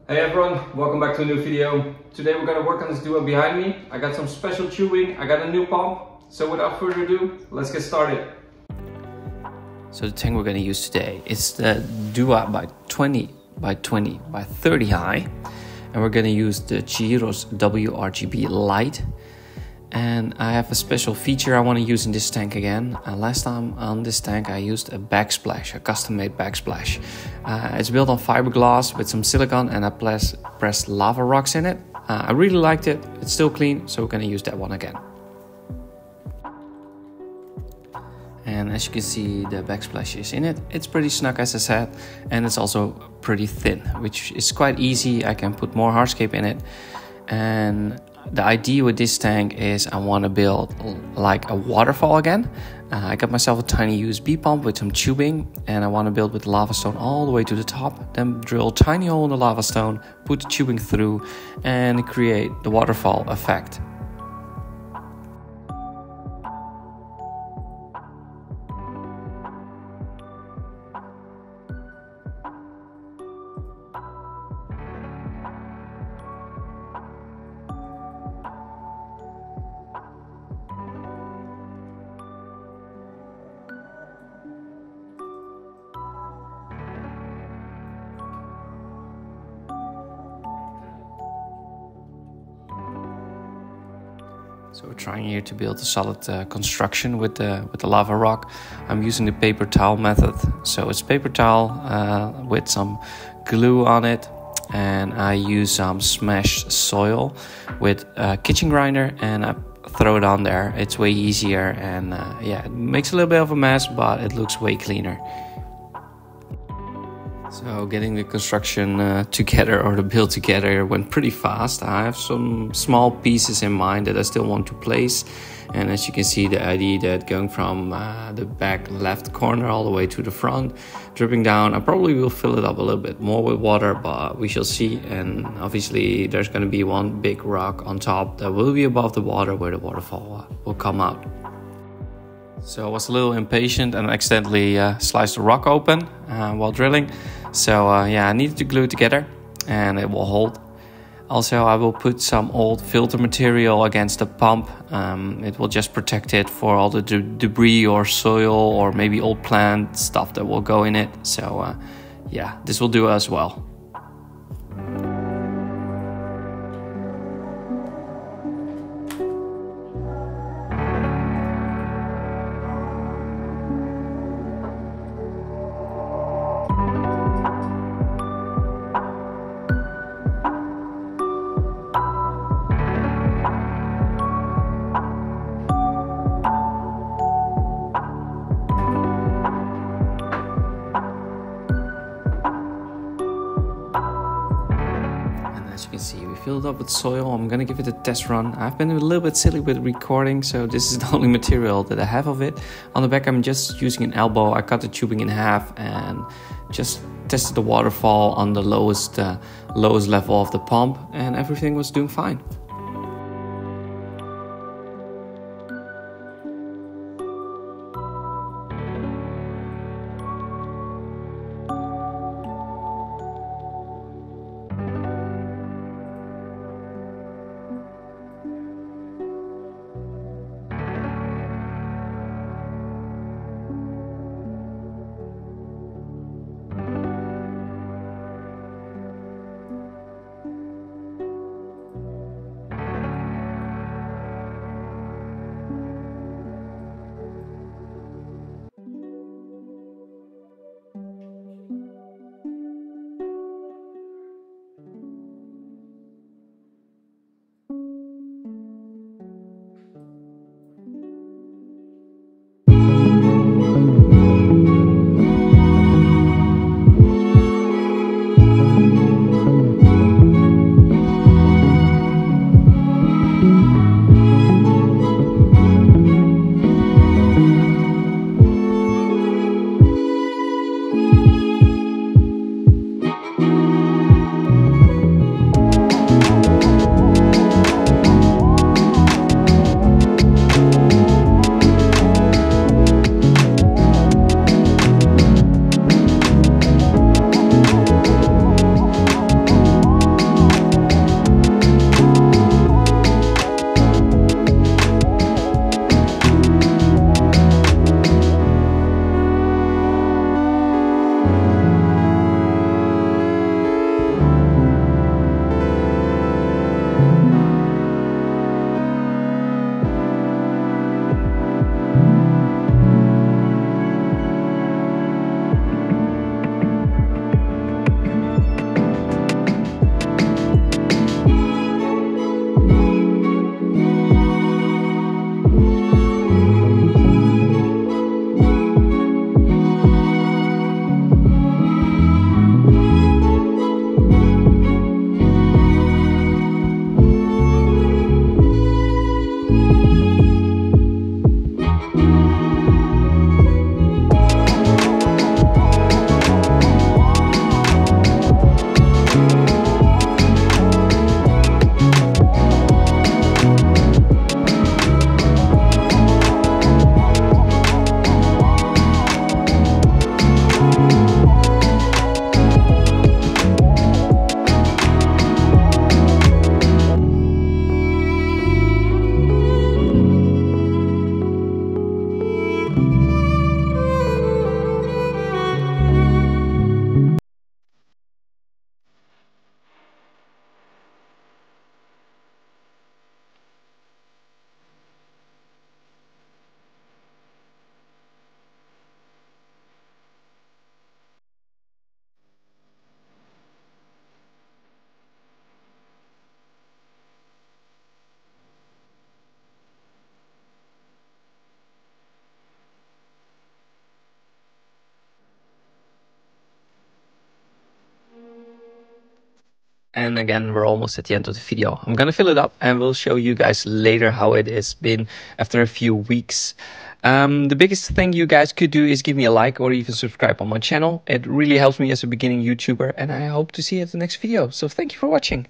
Hey everyone, welcome back to a new video. Today we're gonna work on this duo behind me. I got some special tubing, I got a new pump. So without further ado, let's get started. So the tank we're gonna use today is the Dua by 20 by 20 by 30 high. And we're gonna use the Chihiro's WRGB Lite. And I have a special feature I want to use in this tank again. Last time on this tank I used a backsplash, a custom-made backsplash. It's built on fiberglass with some silicone, and I pressed lava rocks in it. I really liked it. It's still clean, so we're going to use that one again. And as you can see, the backsplash is in it. It's pretty snug, as I said, and it's also pretty thin, which is quite easy. I can put more hardscape in it. And the idea with this tank is I want to build like a waterfall again. I got myself a tiny USB pump with some tubing, and I want to build with lava stone all the way to the top, then drill a tiny hole in the lava stone, put the tubing through, and create the waterfall effect. So we're trying here to build a solid construction with the lava rock. I'm using the paper towel method. So it's paper towel with some glue on it, and I use some smashed soil with a kitchen grinder, and I throw it on there. It's way easier, and yeah, it makes a little bit of a mess, but it looks way cleaner. So getting the construction together, or the build together, went pretty fast. I have some small pieces in mind that I still want to place. And as you can see, the idea that going from the back left corner all the way to the front, dripping down, I probably will fill it up a little bit more with water, but we shall see. And obviously there's going to be one big rock on top that will be above the water, where the waterfall will come out. So I was a little impatient and accidentally sliced the rock open while drilling. So yeah, I needed to glue it together, and it will hold. Also, I will put some old filter material against the pump. It will just protect it for all the debris or soil or maybe old plant stuff that will go in it. So yeah, this will do as well. As you can see, we filled it up with soil. I'm gonna give it a test run. I've been a little bit silly with recording, so this is the only material that I have of it. On the back, I'm just using an elbow. I cut the tubing in half and just tested the waterfall on the lowest level of the pump, and everything was doing fine. and again, we're almost at the end of the video. I'm gonna fill it up and we'll show you guys later how it has been after a few weeks. The biggest thing you guys could do is give me a like or even subscribe on my channel. It really helps me as a beginning YouTuber, and I hope to see you at the next video. So thank you for watching.